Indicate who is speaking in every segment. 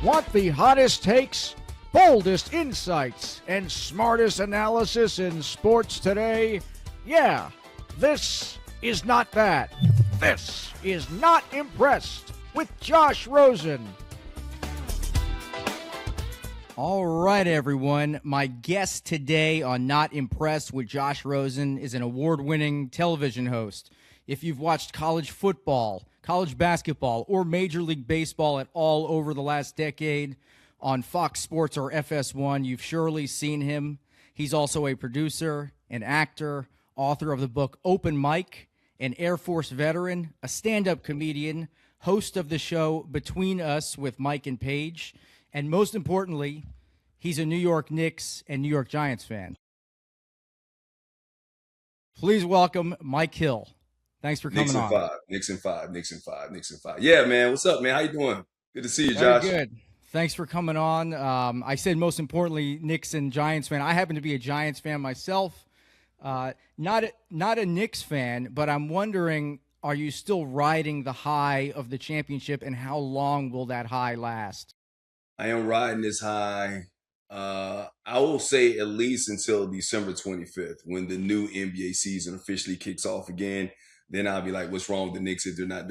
Speaker 1: Want the hottest takes, boldest insights, and smartest analysis in sports today? Yeah, this is not that. This is Not Impressed with Josh Rosen.
Speaker 2: All right, everyone. My guest today on Not Impressed with Josh Rosen is an award-winning television host. If you've watched college football, college basketball, or Major League Baseball at all over the last decade on Fox Sports or FS1, you've surely seen him. He's also a producer, an actor, author of the book Open Mic, an Air Force veteran, a stand-up comedian, host of the show Between Us with Mike and Paige, and most importantly, he's a New York Knicks and New York Giants fan. Please welcome Mike Hill. Thanks for coming on.
Speaker 3: Knicks and five. Yeah, man. What's up, man? How you doing? Good to see you, Josh.
Speaker 2: Very good. Thanks for coming on. I said most importantly, Knicks and Giants fan. I happen to be a Giants fan myself. Not a Knicks fan, but I'm wondering, are you still riding the high of the championship, and how long will that high last?
Speaker 3: I am riding this high. I will say at least until December 25th, when the new NBA season officially kicks off again. Then I'll be like, what's wrong with the Knicks if they're not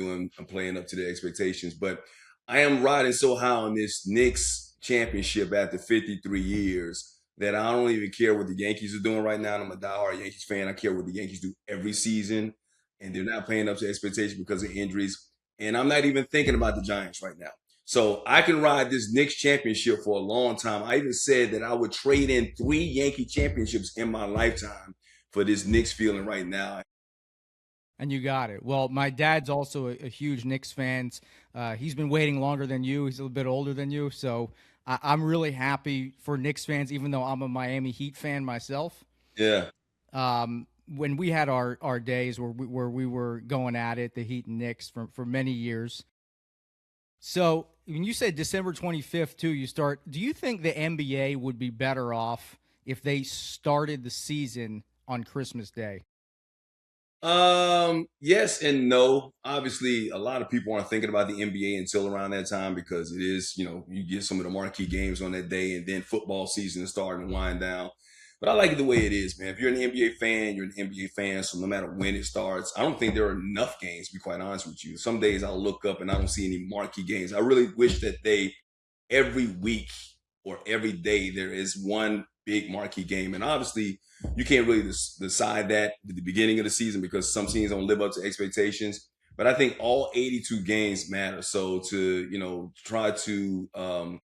Speaker 3: playing up to their expectations? But I am riding so high on this Knicks championship after 53 years that I don't even care what the Yankees are doing right now. I'm a diehard Yankees fan. I care what the Yankees do every season, and they're not playing up to expectations because of injuries. And I'm not even thinking about the Giants right now. So I can ride this Knicks championship for a long time. I even said that I would trade in 3 Yankee championships in my lifetime for this Knicks feeling right now.
Speaker 2: And you got it. Well, my dad's also a huge Knicks fan. He's been waiting longer than you. He's a little bit older than you. So I'm really happy for Knicks fans, even though I'm a Miami Heat fan myself.
Speaker 3: Yeah.
Speaker 2: When we had our days where we were going at it, the Heat and Knicks for many years. So when you said December 25th, too, do you think the NBA would be better off if they started the season on Christmas Day?
Speaker 3: Yes and no. Obviously, a lot of people aren't thinking about the NBA until around that time because it is, you get some of the marquee games on that day, and then football season is starting to wind down. But I like it the way it is, man. If you're an NBA fan, you're an NBA fan. So no matter when it starts, I don't think there are enough games, to be quite honest with you. Some days I'll look up and I don't see any marquee games. I really wish that every week or every day, there is one big marquee game. And obviously, you can't really decide that at the beginning of the season because some teams don't live up to expectations. But I think all 82 games matter. So to, try to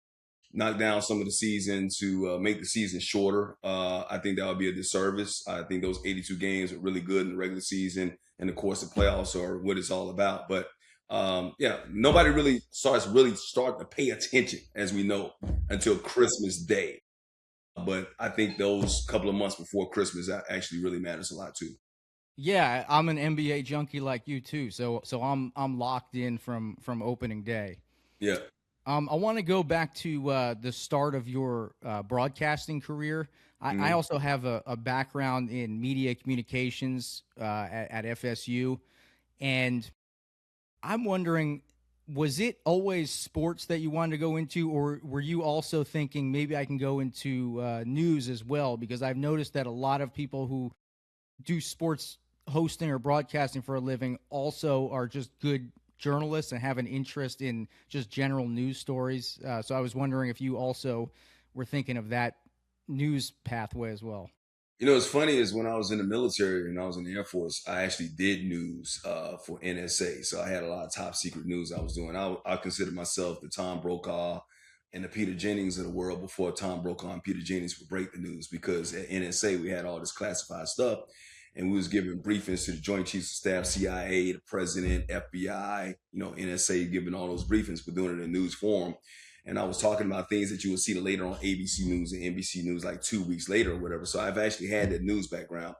Speaker 3: knock down some of the season to make the season shorter, I think that would be a disservice. I think those 82 games are really good in the regular season, and of course the playoffs are what it's all about. But nobody really starts to pay attention, as we know, until Christmas Day. But I think those couple of months before Christmas actually really matters a lot too.
Speaker 2: Yeah, I'm an NBA junkie like you too, so I'm locked in from opening day.
Speaker 3: Yeah.
Speaker 2: I want to go back to the start of your broadcasting career. I also have a background in media communications at FSU, and I'm wondering, was it always sports that you wanted to go into, or were you also thinking maybe I can go into news as well? Because I've noticed that a lot of people who do sports hosting or broadcasting for a living also are just good journalists and have an interest in just general news stories. So I was wondering if you also were thinking of that news pathway as well.
Speaker 3: What's funny is when I was in the military and I was in the Air Force, I actually did news for NSA. So I had a lot of top secret news I was doing. I consider myself the Tom Brokaw and the Peter Jennings of the world before Tom Brokaw and Peter Jennings would break the news, because at NSA we had all this classified stuff, and we was giving briefings to the Joint Chiefs of Staff, CIA, the President, FBI, NSA, giving all those briefings, but doing it in news form. And I was talking about things that you would see later on ABC News and NBC News like 2 weeks later or whatever. So I've actually had that news background.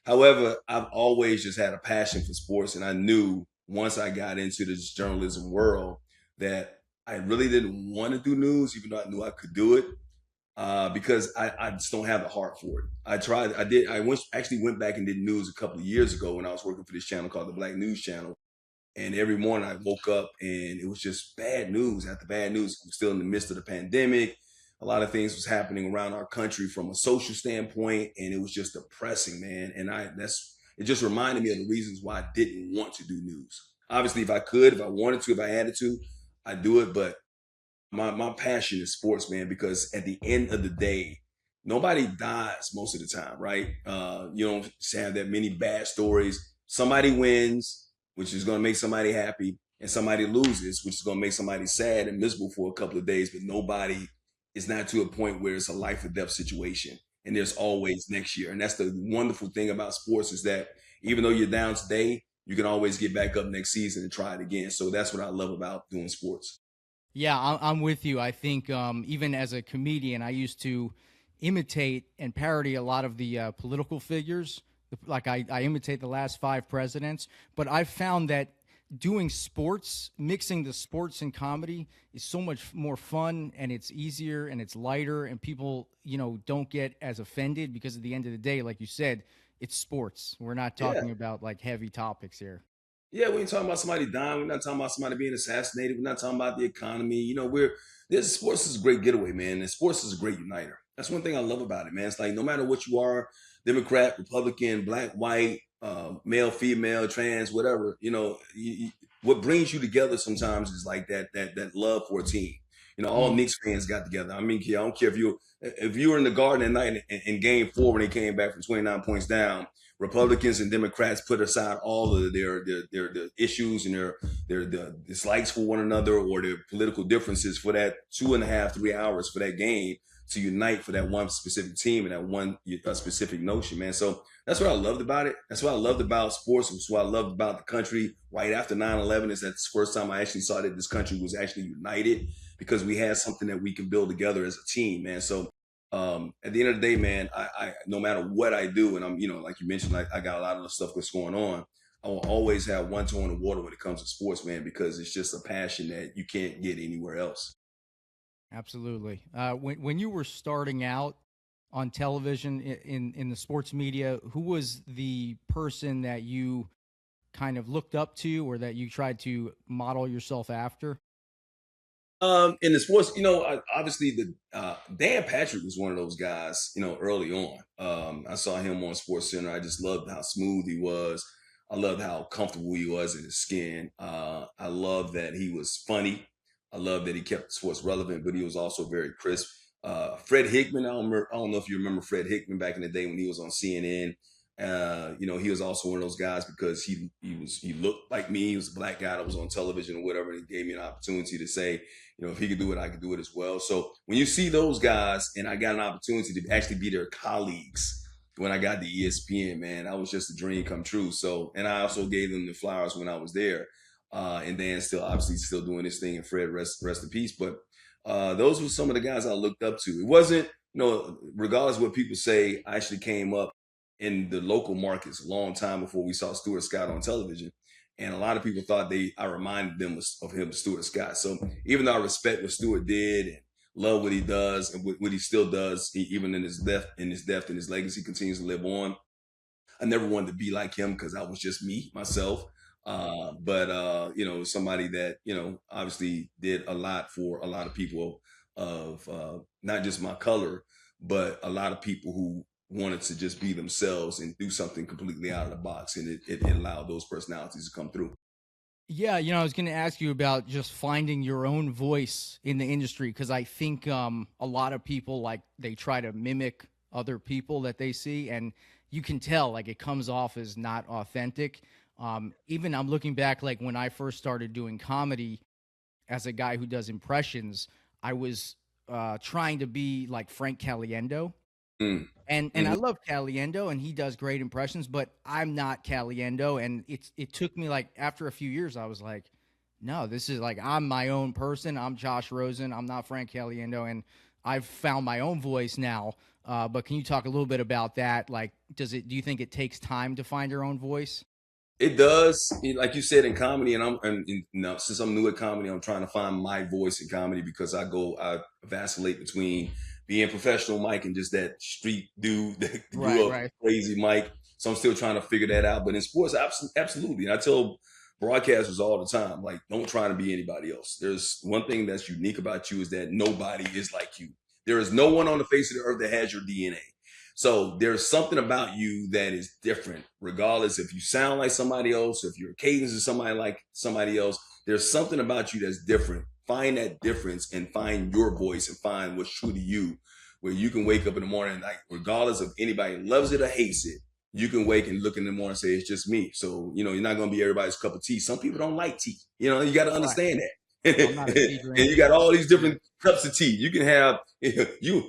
Speaker 3: However, I've always just had a passion for sports. And I knew once I got into this journalism world that I really didn't want to do news, even though I knew I could do it, because I just don't have the heart for it. I actually went back and did news a couple of years ago when I was working for this channel called the Black News Channel. And every morning I woke up and it was just bad news after bad news. We're still in the midst of the pandemic. A lot of things was happening around our country from a social standpoint, and it was just depressing, man. And it just reminded me of the reasons why I didn't want to do news. Obviously, if I could, if I wanted to, if I had to, I'd do it. But my passion is sports, man, because at the end of the day, nobody dies most of the time, right? You don't have that many bad stories. Somebody wins, which is going to make somebody happy, and somebody loses, which is going to make somebody sad and miserable for a couple of days. But nobody is not to a point where it's a life or death situation. And there's always next year. And that's the wonderful thing about sports, is that even though you're down today, you can always get back up next season and try it again. So that's what I love about doing sports.
Speaker 2: Yeah, I'm with you. I think even as a comedian, I used to imitate and parody a lot of the political figures. Like I imitate the last 5 presidents, but I've found that doing sports, mixing the sports and comedy is so much more fun, and it's easier and it's lighter, and people, don't get as offended because at the end of the day, like you said, it's sports. We're not
Speaker 3: Yeah.
Speaker 2: talking about like heavy topics here.
Speaker 3: Yeah, we ain't talking about somebody dying. We're not talking about somebody being assassinated. We're not talking about the economy. We're this sports is a great getaway, man. And sports is a great uniter. That's one thing I love about it, man. It's like no matter what you are, Democrat, Republican, black, white, male, female, trans, whatever, what brings you together sometimes is like that love for a team. All
Speaker 2: Mhm.
Speaker 3: Knicks fans got together. I mean, I don't care if you were in the Garden at night in Game 4 when they came back from 29 points down. Republicans and Democrats put aside all of their issues and their dislikes for one another or their political differences for that 2.5, 3 hours for that game to unite for that one specific team and that one specific notion, man. So that's what I loved about it. That's what I loved about sports. That's what I loved about the country right after 9/11 is that's the first time I actually saw that this country was actually united because we had something that we can build together as a team, man. So at the end of the day, man, I no matter what I do, and I'm, like you mentioned, like I got a lot of the stuff that's going on. I will always have one toe in the water when it comes to sports, man, because it's just a passion that you can't get anywhere else.
Speaker 2: Absolutely. When you were starting out on television in the sports media, who was the person that you kind of looked up to or that you tried to model yourself after?
Speaker 3: In the sports, obviously the Dan Patrick was one of those guys, early on. I saw him on Sports Center. I just loved how smooth he was. I loved how comfortable he was in his skin. I love that he was funny. I love that he kept sports relevant, but he was also very crisp. Fred Hickman, I don't know if you remember Fred Hickman back in the day when he was on CNN. He was also one of those guys because he looked like me. He was a black guy that was on television or whatever. And he gave me an opportunity to say, if he could do it, I could do it as well. So when you see those guys, and I got an opportunity to actually be their colleagues when I got the ESPN, man, that was just a dream come true. So, and I also gave them the flowers when I was there. And Dan still doing this thing, and Fred rest in peace. But those were some of the guys I looked up to. It wasn't, regardless of what people say, I actually came up in the local markets a long time before we saw Stuart Scott on television. And a lot of people thought I reminded them of him, Stuart Scott. So even though I respect what Stuart did and love what he does and what he still does, even in his death, and his legacy continues to live on. I never wanted to be like him because I was just me, myself. But somebody that, obviously did a lot for a lot of people of not just my color, but a lot of people who wanted to just be themselves and do something completely out of the box. And it allowed those personalities to come through.
Speaker 2: Yeah, I was going to ask you about just finding your own voice in the industry because I think a lot of people like they try to mimic other people that they see, and you can tell like it comes off as not authentic. Even I'm looking back like when I first started doing comedy as a guy who does impressions, I was trying to be like Frank Caliendo.
Speaker 3: Mm.
Speaker 2: And I
Speaker 3: Mhm.
Speaker 2: love Caliendo, and he does great impressions, but I'm not Caliendo, and it took me like after a few years, I was like, no, this is like I'm my own person. I'm Josh Rosen. I'm not Frank Caliendo, and I've found my own voice now. But can you talk a little bit about that? Like, do you think it takes time to find your own voice?
Speaker 3: It does, like you said, in comedy, and now since I'm new at comedy, I'm trying to find my voice in comedy because I vacillate between being professional Mike and just that street dude that
Speaker 2: Right,
Speaker 3: grew up
Speaker 2: right.
Speaker 3: crazy Mike. So I'm still trying to figure that out. But in sports, absolutely. And I tell broadcasters all the time, like, don't try to be anybody else. There's one thing that's unique about you is that nobody is like you. There is no one on the face of the earth that has your DNA. So there's something about you that is different, regardless if you sound like somebody else, if your cadence is somebody like somebody else. There's something about you that's different. Find that difference and find your voice and find what's true to you, where you can wake up in the morning, like, regardless of anybody loves it or hates it, you can wake and look in the morning and say, it's just me. So, you're not going to be everybody's cup of tea. Some people don't like tea. You got to understand that.
Speaker 2: I'm not a tea
Speaker 3: And
Speaker 2: drinker.
Speaker 3: you got all these different cups of tea. You can have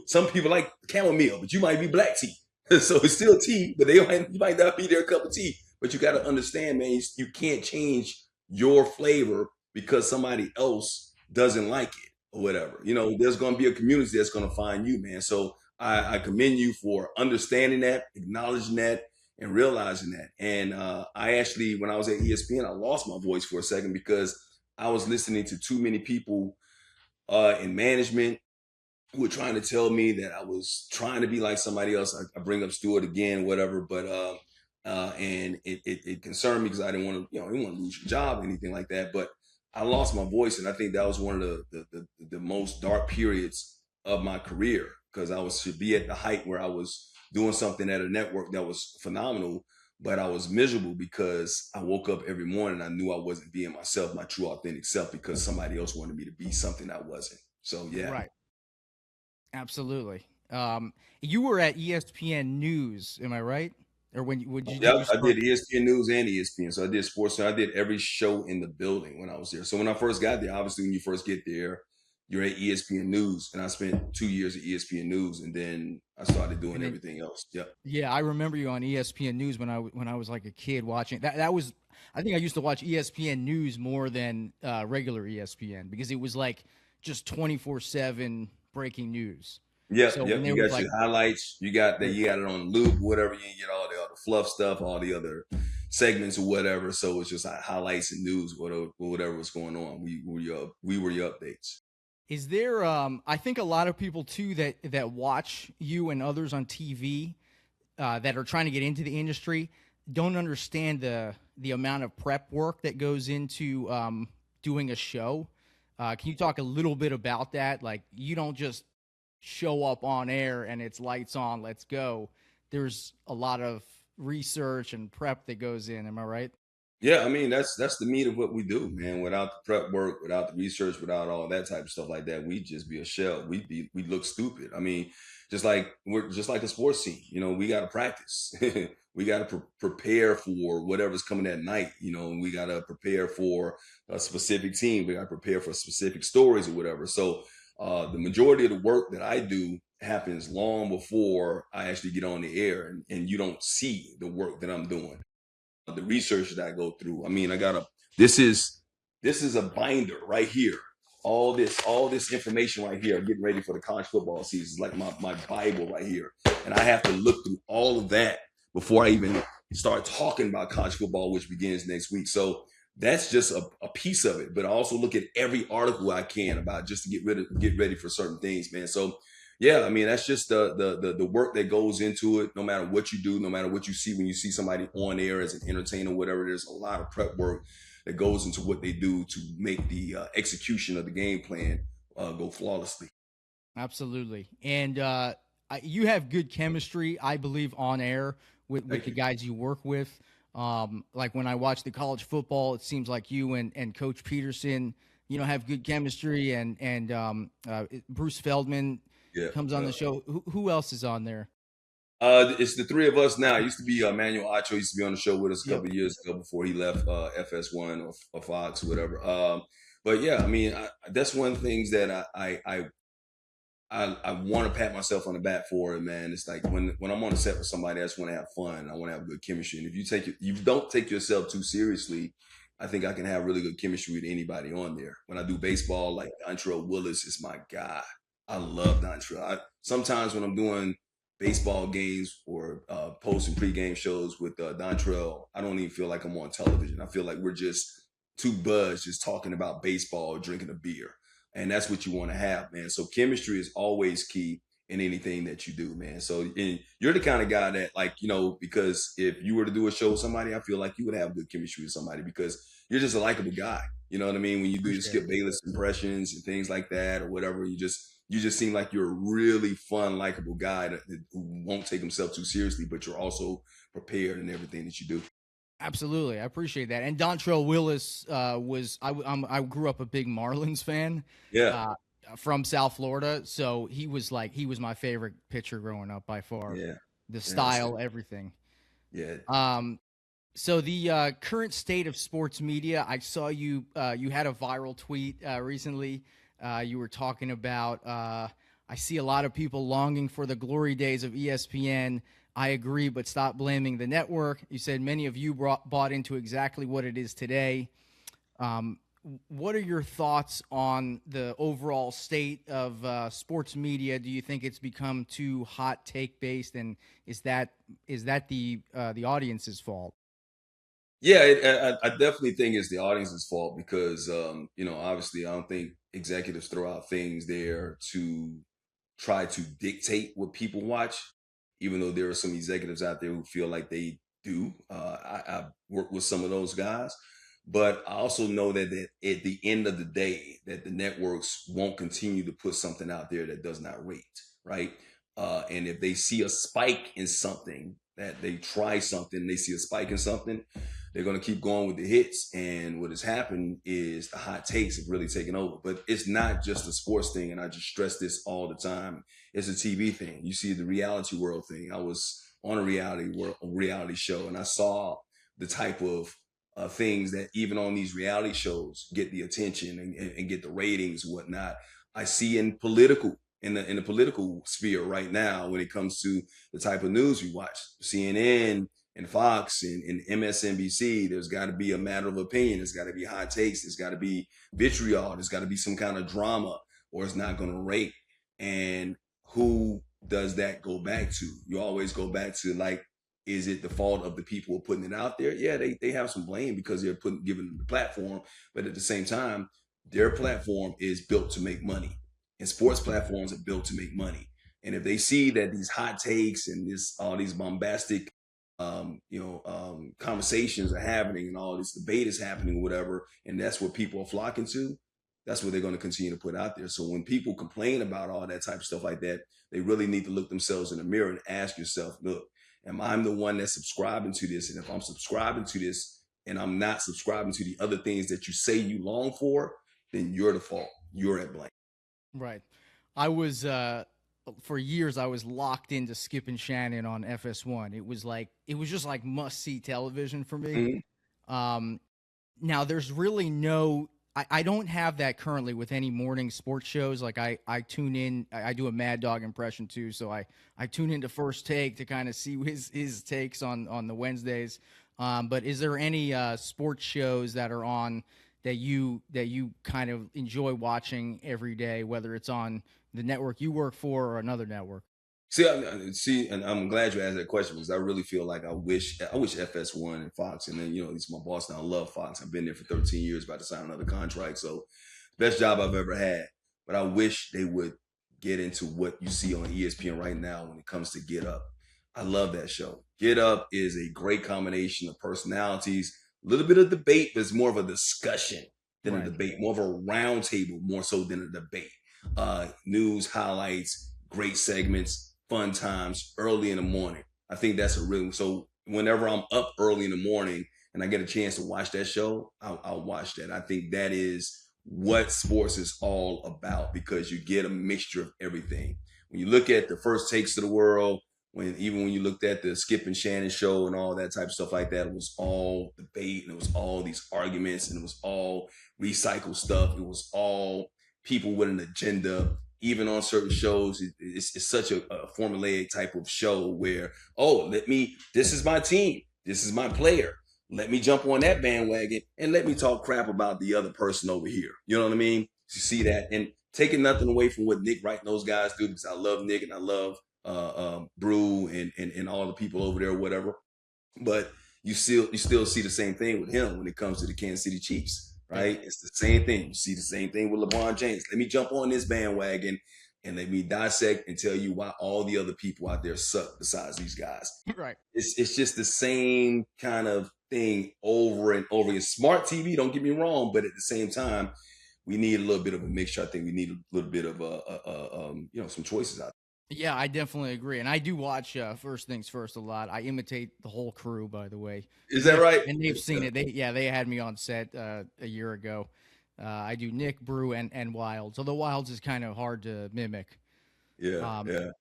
Speaker 3: some people like chamomile, but you might be black tea. So it's still tea, but you might not be their cup of tea. But you got to understand, man, you can't change your flavor because somebody else doesn't like it or whatever. There's going to be a community that's going to find you, man. So I commend you for understanding that, acknowledging that, and realizing that. And I actually, when I was at ESPN, I lost my voice for a second because I was listening to too many people in management who were trying to tell me that I was trying to be like somebody else. I bring up Stewart again, whatever, but and it concerned me because I didn't want to, I didn't want to lose your job or anything like that. But I lost my voice, and I think that was one of the most dark periods of my career because I should be at the height where I was doing something at a network that was phenomenal, but I was miserable because I woke up every morning. I knew I wasn't being myself, my true authentic self, because somebody else wanted me to be something I wasn't. So yeah.
Speaker 2: Right. Absolutely. You were at ESPN News, am I right? Or did you
Speaker 3: Yep, I
Speaker 2: start?
Speaker 3: did ESPN News and ESPN. So I did sports. I did every show in the building when I was there. So when I first got there, obviously when you first get there, you're at ESPN News, and I spent 2 years at ESPN News, and then I started doing
Speaker 2: And then,
Speaker 3: everything else. Yep.
Speaker 2: yeah, I remember you on ESPN News when I was like a kid watching that. That was, I think I used to watch ESPN News more than regular ESPN because it was like just 24/7 breaking news.
Speaker 3: Yep,
Speaker 2: So
Speaker 3: yep.
Speaker 2: when
Speaker 3: You
Speaker 2: there was
Speaker 3: got
Speaker 2: like,
Speaker 3: your highlights. You got that. You got it on loop, whatever. You get all the other fluff stuff, all the other segments or whatever. So it's just like highlights and news, whatever was going on. We were your updates.
Speaker 2: is there? I think a lot of people too that watch you and others on TV that are trying to get into the industry don't understand the amount of prep work that goes into doing a show. Can you talk a little bit about that? Like, you don't just show up on air and it's lights on, let's go. There's a lot of research and prep that goes in. Am I right?
Speaker 3: Yeah, I mean that's the meat of what we do, man. Without the prep work, without the research, without all that type of stuff like that, we'd just be a shell. We look stupid. I mean, we're just like a sports team. We got to practice. We got to prepare for whatever's coming at night. And we got to prepare for a specific team. We got to prepare for specific stories or whatever. So the majority of the work that I do happens long before I actually get on the air, and you don't see the work that I'm doing, the research that I go through. I mean, this is a binder right here. All this information right here, getting ready for the college football season, is like my Bible right here. And I have to look through all of that before I even start talking about college football, which begins next week. So that's just a piece of it. But I also look at every article I can about just to get ready for certain things, man. So yeah, I mean, that's just the work that goes into it. No matter what you do, no matter what you see, when you see somebody on air as an entertainer, whatever, there's a lot of prep work that goes into what they do to make the execution of the game plan go flawlessly.
Speaker 2: Absolutely. And you have good chemistry, I believe, on air with
Speaker 3: Thank
Speaker 2: the
Speaker 3: you.
Speaker 2: guys you work with. Like when I watch the college football, it seems like you and Coach Peterson, have good chemistry, and Bruce Feldman
Speaker 3: Yeah.
Speaker 2: comes on the show. Who else is on there?
Speaker 3: It's the three of us now. It used to be Emmanuel Acho used to be on the show with us a
Speaker 2: Yep.
Speaker 3: couple of years ago before he left FS1 or Fox or whatever. But yeah, I mean, that's one of the things that I want to pat myself on the back for it, man. It's like when I'm on the set with somebody, I just want to have fun. I want to have good chemistry. And if you don't take yourself too seriously, I think I can have really good chemistry with anybody on there. When I do baseball, like Dontrell Willis is my guy. I love Dontrell. Sometimes when I'm doing baseball games or post and pregame shows with Dontrell, I don't even feel like I'm on television. I feel like we're just two buds just talking about baseball, drinking a beer. And that's what you want to have, man. So chemistry is always key in anything that you do, man. So and you're the kind of guy that, like, because if you were to do a show with somebody, I feel like you would have good chemistry with somebody because you're just a likable guy. You know what I mean? When you do your
Speaker 2: Appreciate
Speaker 3: Skip
Speaker 2: it.
Speaker 3: Bayless impressions and things like that or whatever, you just seem like you're a really fun, likable guy who won't take himself too seriously, but you're also prepared in everything that you do.
Speaker 2: Absolutely, I appreciate that. And Dontrell Willis I grew up a big Marlins fan,
Speaker 3: Yeah,
Speaker 2: uh, from South Florida, so he was my favorite pitcher growing up by far.
Speaker 3: yeah,
Speaker 2: The
Speaker 3: yeah,
Speaker 2: style, everything.
Speaker 3: yeah.
Speaker 2: Um, so the current state of sports media, I saw you had a viral tweet recently. You were talking about I see a lot of people longing for the glory days of ESPN. I agree, but stop blaming the network. You said many of you bought into exactly what it is today. Um, what are your thoughts on the overall state of sports media? Do you think it's become too hot take based, and is that the audience's fault?
Speaker 3: Yeah, I definitely think it's the audience's fault because, obviously, I don't think executives throw out things there to try to dictate what people watch, even though there are some executives out there who feel like they do. I work with some of those guys, but I also know that at the end of the day, that the networks won't continue to put something out there that does not rate, right? And if they see a spike in something, that they try something, they see a spike in something, they're going to keep going with the hits. And what has happened is the hot takes have really taken over. But it's not just a sports thing. And I just stress this all the time. It's a TV thing. You see the reality world thing. I was on a reality show, and I saw the type of things that even on these reality shows get the attention and get the ratings and whatnot. I see in the political sphere right now when it comes to the type of news we watch. CNN and Fox and MSNBC, there's got to be a matter of opinion. There's got to be hot takes. There's got to be vitriol. There's got to be some kind of drama, or it's not going to rate. And who does that go back to? You always go back to, like, is it the fault of the people who are putting it out there? Yeah, they have some blame because they're giving them the platform, but at the same time, their platform is built to make money, and sports platforms are built to make money. And if they see that these hot takes and all these bombastic conversations are happening and all this debate is happening, whatever, and that's what people are flocking to, that's what they're going to continue to put out there. So when people complain about all that type of stuff like that, they really need to look themselves in the mirror and ask yourself, look, am I the one that's subscribing to this? And if I'm subscribing to this and I'm not subscribing to the other things that you say you long for, then you're the fault. You're at blame.
Speaker 2: Right. I was for years I was locked into Skip and Shannon on FS1. It was just like must see television for me.
Speaker 3: Mhm.
Speaker 2: Um, Now there's really I don't have that currently with any morning sports shows. Like I tune in, I do a Mad Dog impression too, so I tune into First Take to kind of see his takes on the Wednesdays. But is there any sports shows that are on that you kind of enjoy watching every day, whether it's on the network you work for or another network?
Speaker 3: See, and I'm glad you asked that question because I really feel like I wish FS1 and Fox, and then it's my boss now. I love Fox. I've been there for 13 years, about to sign another contract, so best job I've ever had. But I wish they would get into what you see on ESPN right now when it comes to Get Up. I love that show. Get Up is a great combination of personalities, a little bit of debate, but it's more of a discussion than a
Speaker 2: Right.
Speaker 3: debate, more of a round table, more so than a debate. News highlights, great segments, fun times early in the morning. I think that's a really so. Whenever I'm up early in the morning and I get a chance to watch that show, I'll watch that. I think that is what sports is all about because you get a mixture of everything. When you look at the First Takes of the world, even when you looked at the Skip and Shannon show and all that type of stuff like that, it was all debate and it was all these arguments and it was all recycled stuff. It was all people with an agenda. Even on certain shows, it's such a formulaic type of show where, oh, this is my team, this is my player. Let me jump on that bandwagon and let me talk crap about the other person over here. You know what I mean? You see that, and taking nothing away from what Nick Wright and those guys do because I love Nick and I love Brew and all the people over there, whatever. But you still see the same thing with him when it comes to the Kansas City Chiefs,
Speaker 2: Yeah.
Speaker 3: right? It's the same thing. You see the same thing with LeBron James. Let me jump on this bandwagon and let me dissect and tell you why all the other people out there suck besides these guys.
Speaker 2: Right.
Speaker 3: It's just the same kind of thing over and over again. Smart TV, don't get me wrong, but at the same time, we need a little bit of a mixture. I think we need a little bit of some choices out
Speaker 2: Yeah, I definitely agree, and I do watch First Things First a lot. I imitate the whole crew, by the way.
Speaker 3: there. Is that right?
Speaker 2: And they've seen it. They had me on set a year ago. I do Nick, Brew, and Wilds. Although Wilds is kind of hard to mimic.
Speaker 3: Yeah, yeah.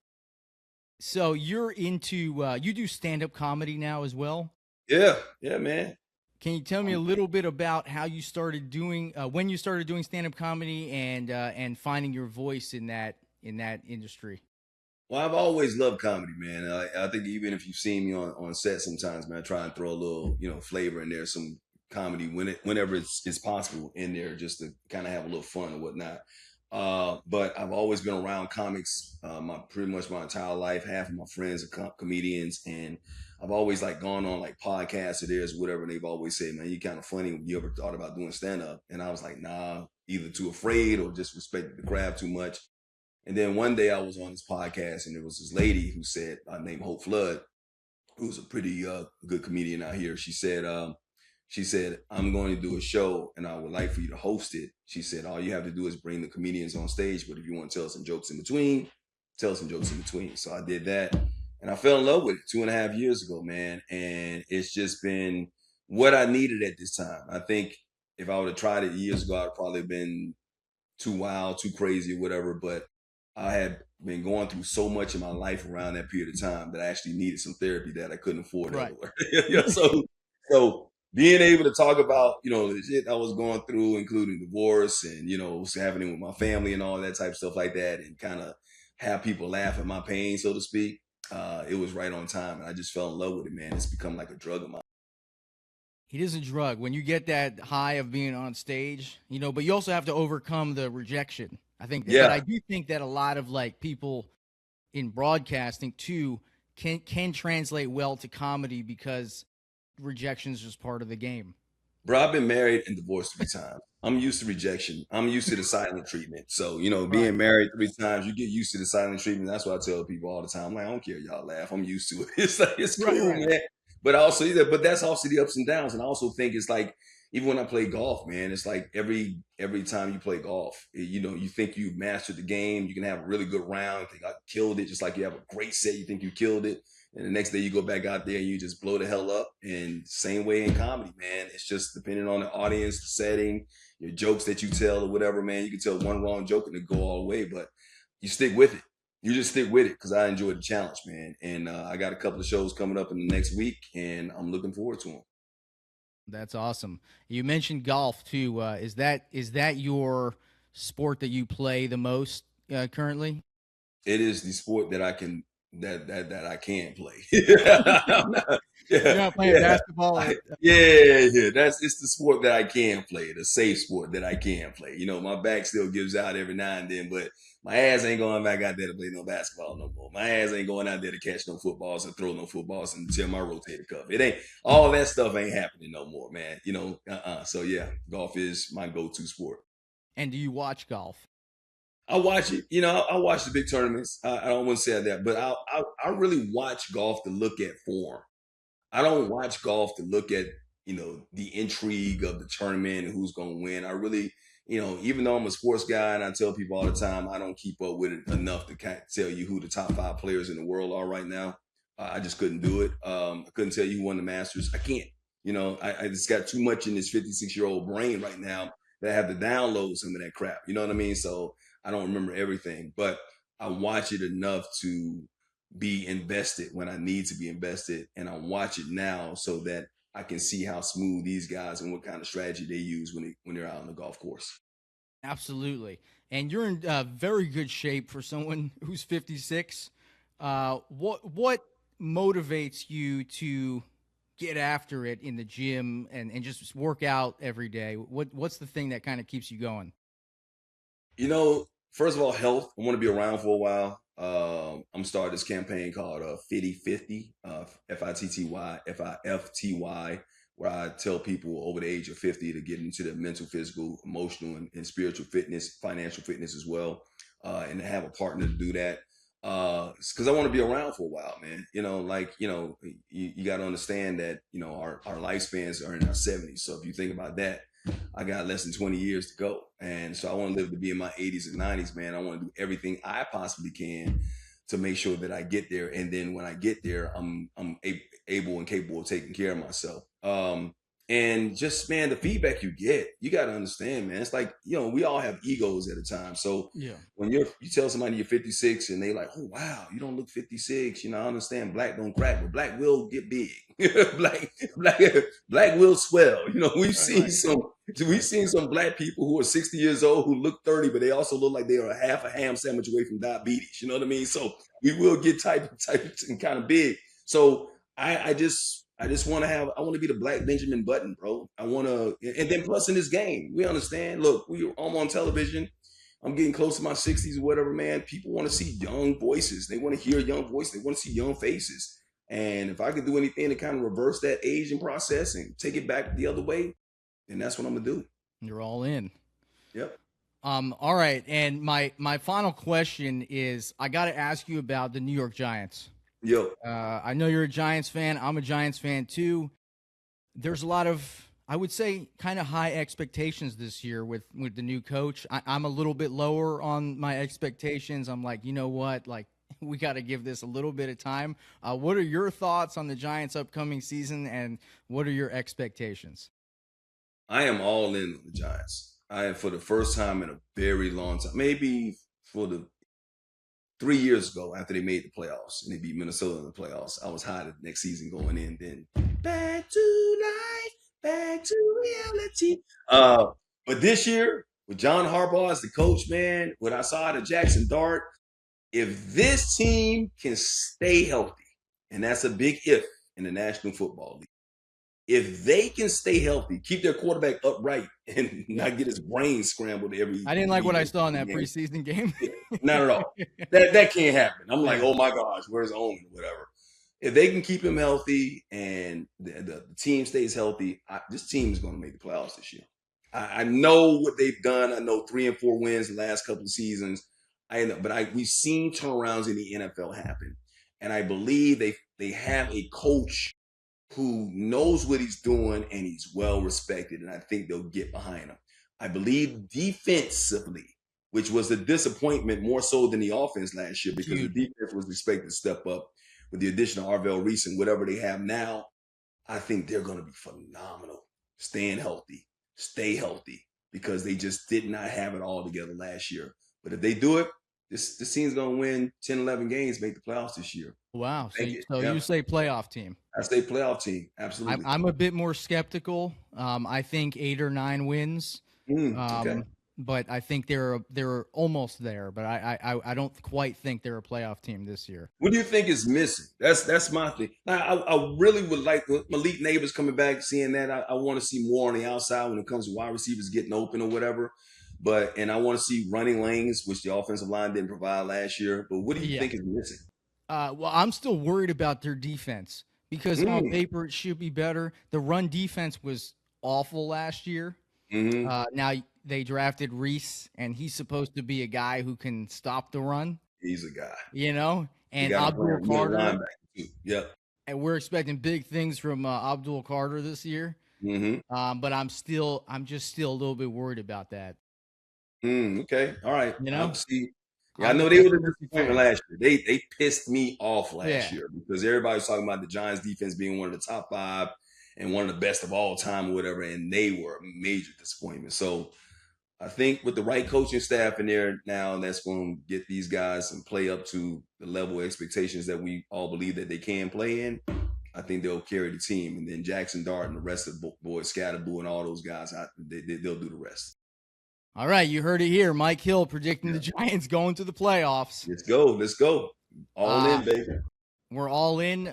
Speaker 2: So you're into you do stand-up comedy now as well?
Speaker 3: Yeah, man.
Speaker 2: Can you tell me a little bit about how you started doing when you started doing stand-up comedy and finding your voice in that industry?
Speaker 3: Well, I've always loved comedy, man. I think even if you've seen me on set sometimes, man, I try and throw a little, flavor in there, some comedy whenever it's possible in there, just to kind of have a little fun and whatnot. But I've always been around comics, pretty much my entire life. Half of my friends are comedians, and I've always like gone on like podcasts or theirs, whatever. And they've always said, "Man, you kind of funny. You ever thought about doing stand up?" And I was like, "Nah, either too afraid or just respected the craft too much." And then one day I was on this podcast, and there was this lady who said, named Hope Flood, who's a pretty good comedian out here. She said, "I'm going to do a show, and I would like for you to host it." She said, "All you have to do is bring the comedians on stage, but if you want to tell some jokes in between, tell some jokes in between." So I did that, and I fell in love with it 2.5 years ago, man. And it's just been what I needed at this time. I think if I would have tried it years ago, I'd probably been too wild, too crazy, or whatever. But I had been going through so much in my life around that period of time that I actually needed some therapy that I couldn't afford
Speaker 2: Right.
Speaker 3: elsewhere. So being able to talk about, the shit I was going through, including divorce and, what's happening with my family and all that type of stuff like that, and kind of have people laugh at my pain, so to speak, it was right on time. And I just fell in love with it, man. It's become like a drug of mine.
Speaker 2: It is a drug when you get that high of being on stage, but you also have to overcome the rejection. I think,
Speaker 3: Yeah.
Speaker 2: but I do think that a lot of like people in broadcasting too can translate well to comedy because rejection is just part of the game.
Speaker 3: Bro, I've been married and divorced 3 times. I'm used to rejection. I'm used to the silent treatment. So, being married 3 times, you get used to the silent treatment. That's what I tell people all the time. I'm like, I don't care, y'all laugh. I'm used to it. It's like, it's cool,
Speaker 2: Right.
Speaker 3: man. But that's also the ups and downs. And I also think it's like, even when I play golf, man, it's like every time you play golf, you think you've mastered the game. You can have a really good round. You think I killed it. Just like you have a great set, you think you killed it. And the next day you go back out there and you just blow the hell up. And same way in comedy, man. It's just depending on the audience, the setting, your jokes that you tell or whatever, man. You can tell one wrong joke and it go all the way, but you stick with it. You just stick with it because I enjoy the challenge, man. And I got a couple of shows coming up in the next week, and I'm looking forward to them.
Speaker 2: That's awesome. You mentioned golf too. Is that your sport that you play the most currently?
Speaker 3: It is the sport that I can I can play.
Speaker 2: You're not playing basketball.
Speaker 3: It's the sport that I can play, the safe sport that I can play. My back still gives out every now and then, but my ass ain't going back out there to play no basketball no more. My ass ain't going out there to catch no footballs and throw no footballs and tear my rotator cuff. It ain't all that stuff ain't happening no more, man. So yeah, golf is my go-to sport.
Speaker 2: And do you watch golf?
Speaker 3: I watch it. I watch the big tournaments. I don't want to say that, but I really watch golf to look at form. I don't watch golf to look at the intrigue of the tournament and who's going to win. I really, even though I'm a sports guy and I tell people all the time, I don't keep up with it enough to tell you who the top 5 players in the world are right now. I just couldn't do it. I couldn't tell you who won the Masters. I can't. I just got too much in this 56-year-old brain right now that I have to download some of that crap. You know what I mean? So I don't remember everything, but I watch it enough to be invested when I need to be invested. And I watch it now so that I can see how smooth these guys and what kind of strategy they use when they're out on the golf course.
Speaker 2: Absolutely. And you're in very good shape for someone who's 56. What motivates you to get after it in the gym and just work out every day? What's the thing that kind of keeps you going?
Speaker 3: First of all, health. I want to be around for a while. I'm starting this campaign called 50/50, FIFTY, where I tell people over the age of 50 to get into the mental, physical, emotional, and spiritual fitness, financial fitness as well, and to have a partner to do that. because I want to be around for a while, man. You got to understand that our lifespans are in our 70s. So if you think about that, I got less than 20 years to go, and so I want to live to be in my 80s and 90s, man. I want to do everything I possibly can to make sure that I get there, and then when I get there, I'm able and capable of taking care of myself. And just, man, the feedback you get, you got to understand, man. It's like, we all have egos at a time. So
Speaker 2: Yeah.
Speaker 3: when you tell somebody you're 56 and they like, oh, wow, you don't look 56. I understand black don't crack, but black will get big. black will swell. We've seen some black people who are 60 years old who look 30, but they also look like they are half a ham sandwich away from diabetes. You know what I mean? So we will get type and kind of big. So I just want to be the black Benjamin Button, bro. I want to, and then plus in this game, we understand. Look, I'm on television. I'm getting close to my 60s or whatever, man. People want to see young voices. They want to hear young voices. They want to see young faces. And if I could do anything to kind of reverse that aging process and take it back the other way, then that's what I'm gonna do.
Speaker 2: You're all in.
Speaker 3: Yep.
Speaker 2: All right. And my final question is, I got to ask you about the New York Giants.
Speaker 3: Yo.
Speaker 2: I know you're a Giants fan. I'm a Giants fan too. There's a lot of, I would say, kind of high expectations this year with the new coach. I'm a little bit lower on my expectations. I'm like, you know what? Like, we got to give this a little bit of time. What are your thoughts on the Giants' upcoming season, and what are your expectations?
Speaker 3: I am all in on the Giants. I am, for the first time in a very long time, maybe for the 3 years ago after they made the playoffs and they beat Minnesota in the playoffs, I was hot at the next season going in. Then back to life, back to reality. But this year, with John Harbaugh as the coach, man, what I saw out of Jackson Dart, if this team can stay healthy, and that's a big if in the National Football League, if they can stay healthy, keep their quarterback upright, and not get his brain scrambled every.
Speaker 2: I didn't like what I saw in that preseason game.
Speaker 3: Not at all. That can't happen. I'm like, oh my gosh, where's Omen? Whatever. If they can keep him healthy and the team stays healthy, this team is going to make the playoffs this year. I know what they've done. I know 3 and 4 wins the last couple of seasons. I know, but we've seen turnarounds in the NFL happen, and I believe they have a coach who knows what he's doing and he's well respected, and I think they'll get behind him. I believe defensively, which was a disappointment more so than the offense last year, because the defense was expected to step up with the addition of Arvell Reese and whatever they have now. I think they're going to be phenomenal. Staying healthy, stay healthy, because they just did not have it all together last year. But if they do it, this team's going to win 10, 11 games, make the playoffs this year.
Speaker 2: Wow. So you say playoff team.
Speaker 3: I say playoff team. Absolutely.
Speaker 2: I'm a bit more skeptical. I think 8 or 9 wins.
Speaker 3: Okay.
Speaker 2: But I think they're almost there. But I don't quite think they're a playoff team this year.
Speaker 3: What do you think is missing? That's my thing. I really would like Malik Neighbors coming back, seeing that. I want to see more on the outside when it comes to wide receivers getting open or whatever. And I want to see running lanes, which the offensive line didn't provide last year. But what do you think is missing?
Speaker 2: Well, I'm still worried about their defense, because on paper it should be better. The run defense was awful last year. Now they drafted Reese, and he's supposed to be a guy who can stop the run.
Speaker 3: He's a guy.
Speaker 2: And Abdul Carter.
Speaker 3: Yep.
Speaker 2: And we're expecting big things from Abdul Carter this year. But I'm just still a little bit worried about that.
Speaker 3: Okay. All right.
Speaker 2: See,
Speaker 3: I know they were disappointed last year. They pissed me off last year, because everybody's talking about the Giants defense being one of the top 5 and one of the best of all time or whatever, and they were a major disappointment. So I think with the right coaching staff in there now, that's going to get these guys and play up to the level of expectations that we all believe that they can play in. I think they'll carry the team, and then Jackson Dart and the rest of the boys, Scatterboo and all those guys, they'll do the rest.
Speaker 2: All right, you heard it here. Mike Hill predicting the Giants going to the playoffs.
Speaker 3: Let's go. All in, baby.
Speaker 2: We're all in.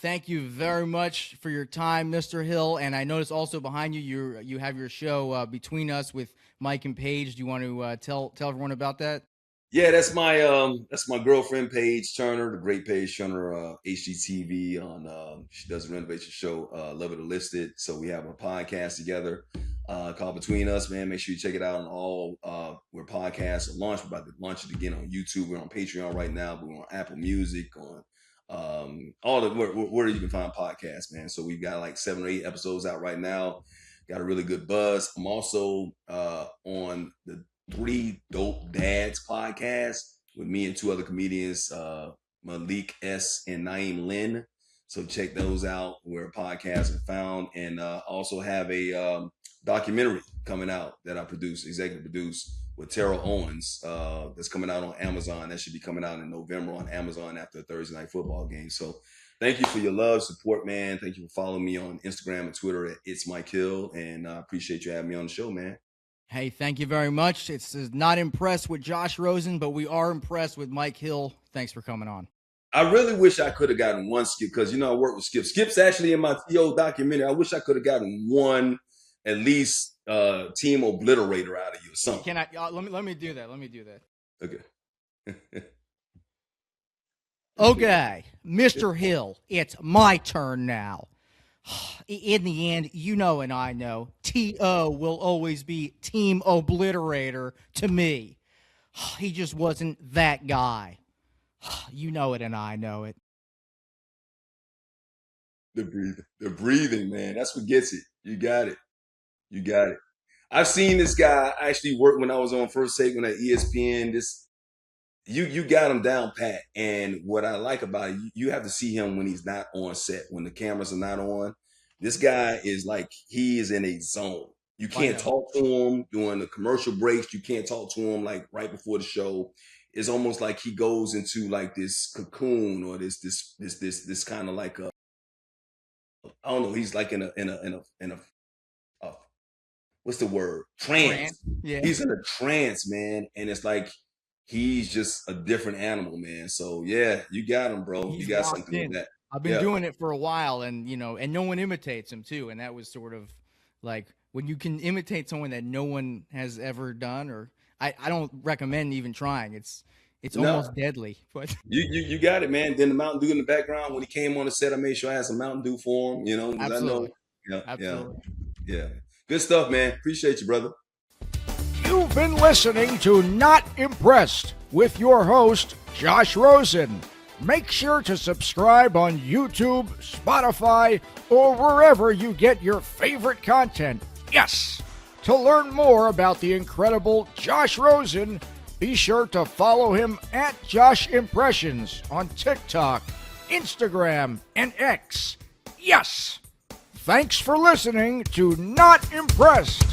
Speaker 2: Thank you very much for your time, Mr. Hill. And I noticed also behind you, you have your show Between Us with Mike and Paige. Do you want to tell everyone about that?
Speaker 3: Yeah, that's my girlfriend, Paige Turner, the great Paige Turner, HGTV on. She does a renovation show, Love It or List It. So we have a podcast together. called Between Us, man. Make sure you check it out on all where podcasts are launched. We're about to launch it again on YouTube. We're on Patreon right now, but we're on Apple Music, on all the where you can find podcasts, man. So we've got like 7 or 8 episodes out right now. Got a really good buzz. I'm also on the 3 Dope Dads podcast with me and 2 other comedians, Malik S. and Naeem Lynn. So check those out where podcasts are found. And also have a documentary coming out that I executive produce with Terrell Owens that's coming out on Amazon. That should be coming out in November on Amazon after a Thursday night football game. So thank you for your love, support, man. Thank you for following me on Instagram and Twitter at It's Mike Hill. And I appreciate you having me on the show, man.
Speaker 2: Hey, thank you very much. It's not impressed with Josh Rosen, but we are impressed with Mike Hill. Thanks for coming on.
Speaker 3: I really wish I could have gotten one Skip because, I work with Skip. Skip's actually in my TO documentary. I wish I could have gotten one, at least team obliterator out of you or something.
Speaker 2: Can I? Let me do that. Let me do that.
Speaker 3: Okay.
Speaker 2: Okay, Mr. Hill, it's my turn now. In the end, and I know, T.O. will always be team obliterator to me. He just wasn't that guy. You know it, and I know it.
Speaker 3: The breathing, man. That's what gets it. You got it. I've seen this guy actually work when I was on First Take at ESPN. You got him down pat. And what I like about it, you have to see him when he's not on set, when the cameras are not on. This guy is like, he is in a zone. You can't talk to him during the commercial breaks. You can't talk to him like right before the show. It's almost like he goes into like this cocoon or this kind of like a, I don't know. He's like in a what's the word? Trance.
Speaker 2: Yeah.
Speaker 3: He's in a trance, man. And it's like, he's just a different animal, man. So yeah, you got him, bro. You got something with that.
Speaker 2: I've been doing it for a while, and and no one imitates him too. And that was sort of like when you can imitate someone that no one has ever done, or I don't recommend even trying. It's almost deadly. But
Speaker 3: you got it, man. Then the Mountain Dew in the background. When he came on the set, I made sure I had some Mountain Dew for him.
Speaker 2: Absolutely.
Speaker 3: I know.
Speaker 2: Absolutely.
Speaker 3: Yeah. Good stuff, man. Appreciate you, brother.
Speaker 1: You've been listening to Not Impressed with your host, Josh Rosen. Make sure to subscribe on YouTube, Spotify, or wherever you get your favorite content. Yes! To learn more about the incredible Josh Rosen, be sure to follow him at Josh Impressions on TikTok, Instagram, and X. Yes! Thanks for listening to Not Impressed.